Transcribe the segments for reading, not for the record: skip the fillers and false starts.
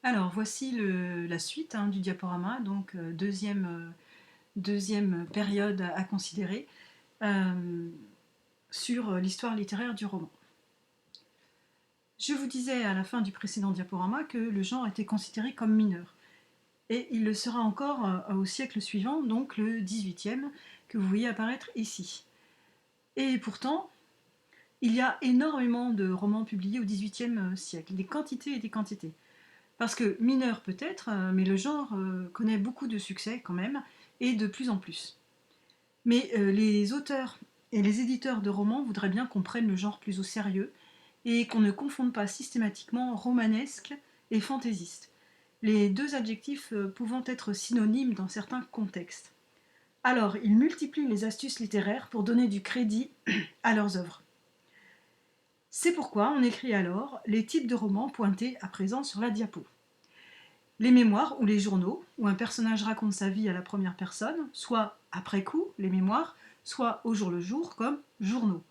Alors, voici la suite du diaporama, donc deuxième période à considérer euh, sur l'histoire littéraire du roman. Je vous disais à la fin du précédent diaporama que le genre était considéré comme mineur. Et il le sera encore au siècle suivant, donc le XVIIIe, que vous voyez apparaître ici. Et pourtant, il y a énormément de romans publiés au XVIIIe siècle, des quantités et des quantités. Parce que mineur peut-être, mais le genre connaît beaucoup de succès quand même, et de plus en plus. Mais les auteurs et les éditeurs de romans voudraient bien qu'on prenne le genre plus au sérieux, et qu'on ne confonde pas systématiquement romanesque et fantaisiste, les deux adjectifs pouvant être synonymes dans certains contextes. Alors, ils multiplient les astuces littéraires pour donner du crédit à leurs œuvres. C'est pourquoi on écrit alors les types de romans pointés à présent sur la diapo. Les mémoires ou les journaux, où un personnage raconte sa vie à la première personne, soit après coup, les mémoires, soit au jour le jour, comme journaux.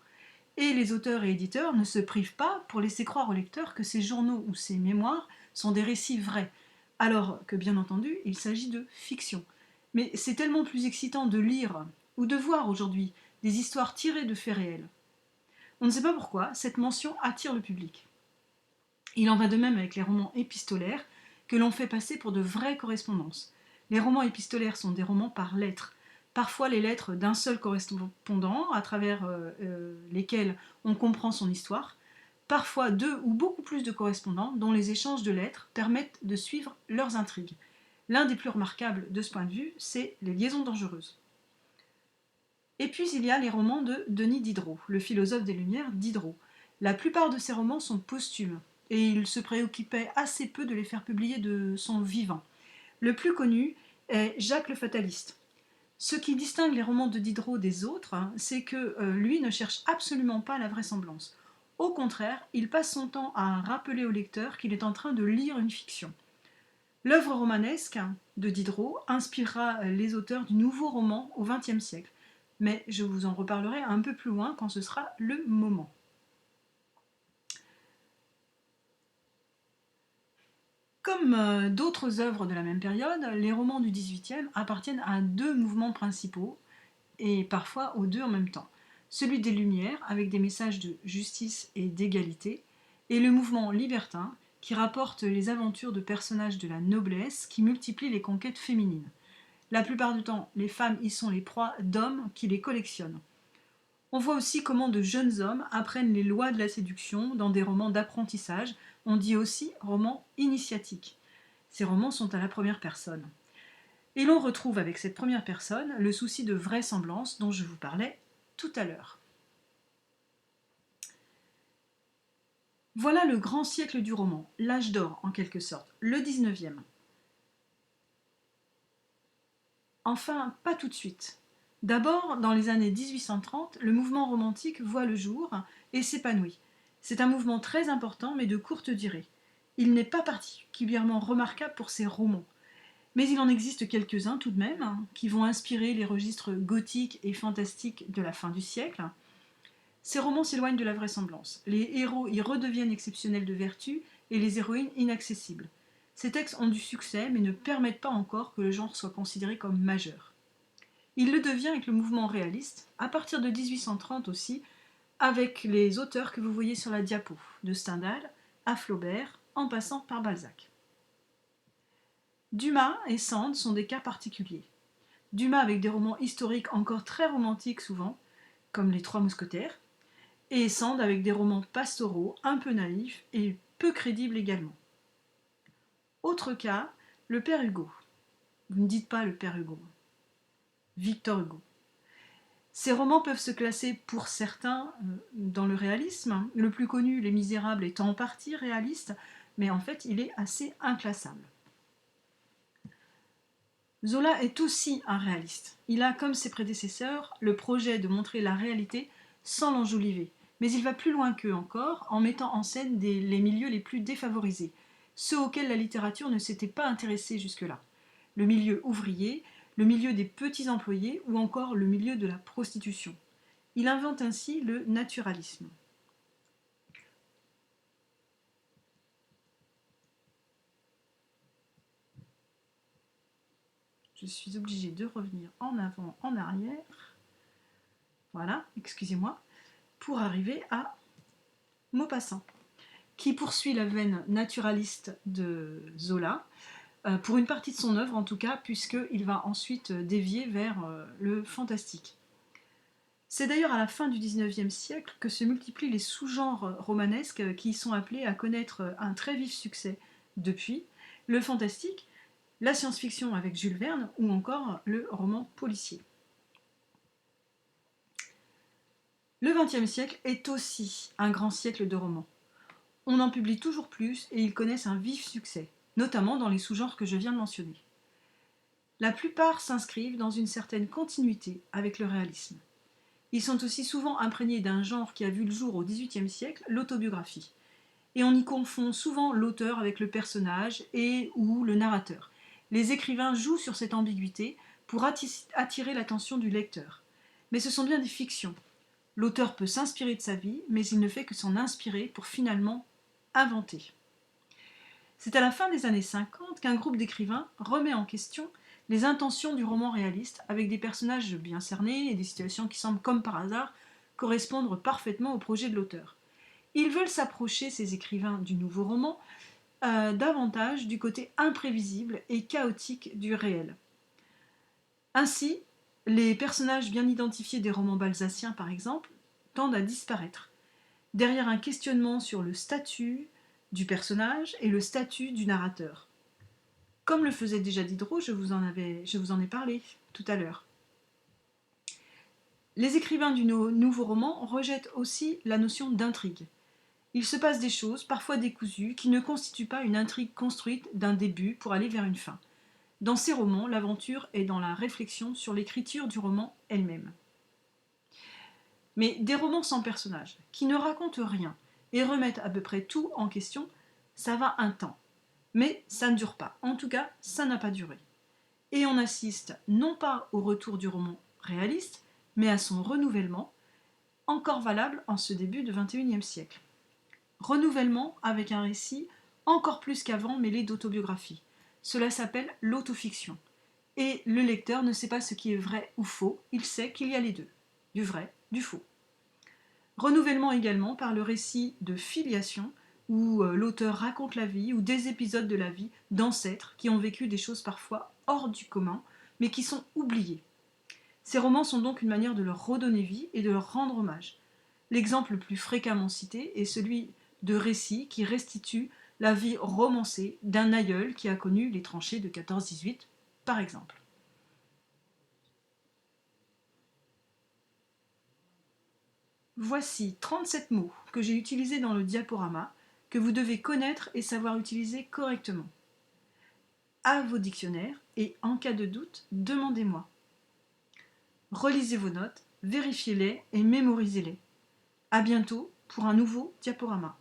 Et les auteurs et éditeurs ne se privent pas pour laisser croire au lecteur que ces journaux ou ces mémoires sont des récits vrais, alors que bien entendu, il s'agit de fiction. Mais c'est tellement plus excitant de lire ou de voir aujourd'hui des histoires tirées de faits réels. On ne sait pas pourquoi, cette mention attire le public. Il en va de même avec les romans épistolaires, que l'on fait passer pour de vraies correspondances. Les romans épistolaires sont des romans par lettres, parfois les lettres d'un seul correspondant, à travers lesquelles on comprend son histoire, parfois deux ou beaucoup plus de correspondants, dont les échanges de lettres permettent de suivre leurs intrigues. L'un des plus remarquables de ce point de vue, c'est les liaisons dangereuses. Et puis il y a les romans de Denis Diderot, le philosophe des Lumières Diderot. La plupart de ces romans sont posthumes, et il se préoccupait assez peu de les faire publier de son vivant. Le plus connu est Jacques le Fataliste. Ce qui distingue les romans de Diderot des autres, c'est que lui ne cherche absolument pas la vraisemblance. Au contraire, il passe son temps à rappeler au lecteur qu'il est en train de lire une fiction. L'œuvre romanesque de Diderot inspirera les auteurs du nouveau roman au XXe siècle. Mais je vous en reparlerai un peu plus loin quand ce sera le moment. Comme d'autres œuvres de la même période, les romans du XVIIIe appartiennent à deux mouvements principaux, et parfois aux deux en même temps. Celui des Lumières, avec des messages de justice et d'égalité, et le mouvement libertin, qui rapporte les aventures de personnages de la noblesse qui multiplient les conquêtes féminines. La plupart du temps, les femmes y sont les proies d'hommes qui les collectionnent. On voit aussi comment de jeunes hommes apprennent les lois de la séduction dans des romans d'apprentissage, on dit aussi romans initiatiques. Ces romans sont à la première personne. Et l'on retrouve avec cette première personne le souci de vraisemblance dont je vous parlais tout à l'heure. Voilà le grand siècle du roman, l'âge d'or en quelque sorte, le 19e. Enfin, pas tout de suite. D'abord, dans les années 1830, le mouvement romantique voit le jour et s'épanouit. C'est un mouvement très important mais de courte durée. Il n'est pas particulièrement remarquable pour ses romans. Mais il en existe quelques-uns tout de même, qui vont inspirer les registres gothiques et fantastiques de la fin du siècle. Ces romans s'éloignent de la vraisemblance. Les héros y redeviennent exceptionnels de vertu et les héroïnes inaccessibles. Ces textes ont du succès mais ne permettent pas encore que le genre soit considéré comme majeur. Il le devient avec le mouvement réaliste, à partir de 1830 aussi, avec les auteurs que vous voyez sur la diapo, de Stendhal à Flaubert, en passant par Balzac. Dumas et Sand sont des cas particuliers. Dumas avec des romans historiques encore très romantiques souvent, comme Les Trois Mousquetaires, et Sand avec des romans pastoraux, un peu naïfs et peu crédibles également. Autre cas, le père Hugo. Vous ne dites pas le père Hugo. Victor Hugo. Ces romans peuvent se classer pour certains dans le réalisme. Le plus connu, Les Misérables, est en partie réaliste, mais en fait il est assez inclassable. Zola est aussi un réaliste. Il a, comme ses prédécesseurs, le projet de montrer la réalité sans l'enjoliver. Mais il va plus loin qu'eux encore, en mettant en scène les milieux les plus défavorisés, ceux auxquels la littérature ne s'était pas intéressée jusque-là. Le milieu ouvrier, le milieu des petits employés ou encore le milieu de la prostitution. Il invente ainsi le naturalisme. Je suis obligée de revenir en avant, en arrière. Voilà, excusez-moi. Pour arriver à Maupassant, qui poursuit la veine naturaliste de Zola, pour une partie de son œuvre en tout cas, puisqu'il va ensuite dévier vers le fantastique. C'est d'ailleurs à la fin du XIXe siècle que se multiplient les sous-genres romanesques qui sont appelés à connaître un très vif succès depuis, le fantastique, la science-fiction avec Jules Verne ou encore le roman policier. Le XXe siècle est aussi un grand siècle de romans. On en publie toujours plus et ils connaissent un vif succès, notamment dans les sous-genres que je viens de mentionner. La plupart s'inscrivent dans une certaine continuité avec le réalisme. Ils sont aussi souvent imprégnés d'un genre qui a vu le jour au XVIIIe siècle, l'autobiographie. Et on y confond souvent l'auteur avec le personnage et ou le narrateur. Les écrivains jouent sur cette ambiguïté pour attirer l'attention du lecteur. Mais ce sont bien des fictions. L'auteur peut s'inspirer de sa vie, mais il ne fait que s'en inspirer pour finalement inventer. C'est à la fin des années 50 qu'un groupe d'écrivains remet en question les intentions du roman réaliste avec des personnages bien cernés et des situations qui semblent comme par hasard correspondre parfaitement au projet de l'auteur. Ils veulent s'approcher, ces écrivains du nouveau roman, davantage du côté imprévisible et chaotique du réel. Ainsi, les personnages bien identifiés des romans balzaciens, par exemple, tendent à disparaître, derrière un questionnement sur le statut du personnage et le statut du narrateur. Comme le faisait déjà Diderot, je vous en ai parlé tout à l'heure. Les écrivains du nouveau roman rejettent aussi la notion d'intrigue. Il se passe des choses, parfois décousues, qui ne constituent pas une intrigue construite d'un début pour aller vers une fin. Dans ces romans, l'aventure est dans la réflexion sur l'écriture du roman elle-même. Mais des romans sans personnages, qui ne racontent rien et remettent à peu près tout en question, ça va un temps. Mais ça ne dure pas. En tout cas, ça n'a pas duré. Et on assiste non pas au retour du roman réaliste, mais à son renouvellement, encore valable en ce début du XXIe siècle. Renouvellement avec un récit encore plus qu'avant mêlé d'autobiographie. Cela s'appelle l'autofiction. Et le lecteur ne sait pas ce qui est vrai ou faux, il sait qu'il y a les deux, du vrai, du faux. Renouvellement également par le récit de filiation, où l'auteur raconte la vie ou des épisodes de la vie d'ancêtres qui ont vécu des choses parfois hors du commun, mais qui sont oubliées. Ces romans sont donc une manière de leur redonner vie et de leur rendre hommage. L'exemple le plus fréquemment cité est celui de récits qui restituent la vie romancée d'un aïeul qui a connu les tranchées de 14-18, par exemple. Voici 37 mots que j'ai utilisés dans le diaporama, que vous devez connaître et savoir utiliser correctement. À vos dictionnaires et en cas de doute, demandez-moi. Relisez vos notes, vérifiez-les et mémorisez-les. À bientôt pour un nouveau diaporama.